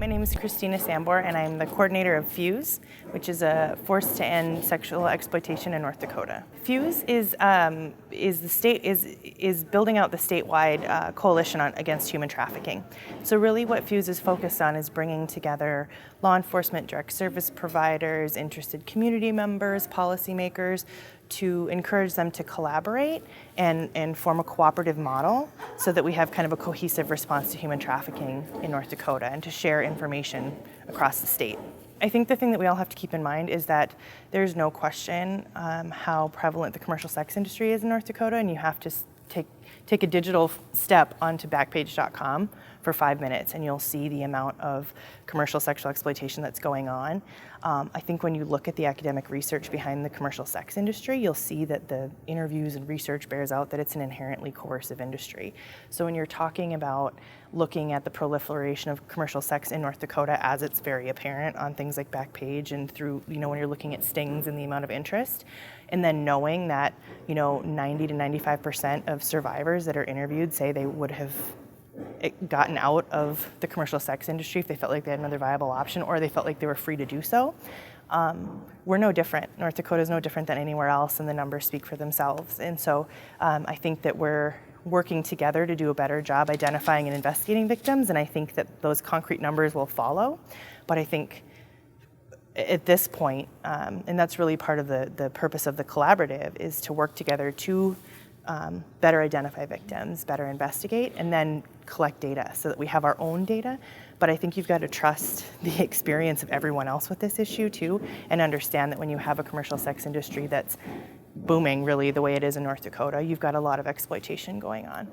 My name is Christina Sambor, and I'm the coordinator of FUSE, which is a Force to End Sexual Exploitation in North Dakota. FUSE is building out the statewide coalition against human trafficking. So really, what FUSE is focused on is bringing together law enforcement, direct service providers, interested community members, policymakers, to encourage them to collaborate and form a cooperative model so that we have kind of a cohesive response to human trafficking in North Dakota and to share information across the state. I think the thing that we all have to keep in mind is that there's no question how prevalent the commercial sex industry is in North Dakota, and you have to take a digital step onto Backpage.com for 5 minutes and you'll see the amount of commercial sexual exploitation that's going on. I think when you look at the academic research behind the commercial sex industry, you'll see that the interviews and research bears out that it's an inherently coercive industry. So when you're talking about looking at the proliferation of commercial sex in North Dakota, as it's very apparent on things like Backpage and through, when you're looking at stings and the amount of interest, and then knowing that, 90 to 95% of survivors that are interviewed say they would have gotten out of the commercial sex industry if they felt like they had another viable option or they felt like they were free to do so. We're no different. North Dakota is no different than anywhere else, and the numbers speak for themselves. And so I think that we're working together to do a better job identifying and investigating victims, and I think that those concrete numbers will follow. But I think at this point, and that's really part of the purpose of the collaborative, is to work together to better identify victims, better investigate, and then collect data so that we have our own data. But I think you've got to trust the experience of everyone else with this issue too, and understand that when you have a commercial sex industry that's booming really the way it is in North Dakota, you've got a lot of exploitation going on.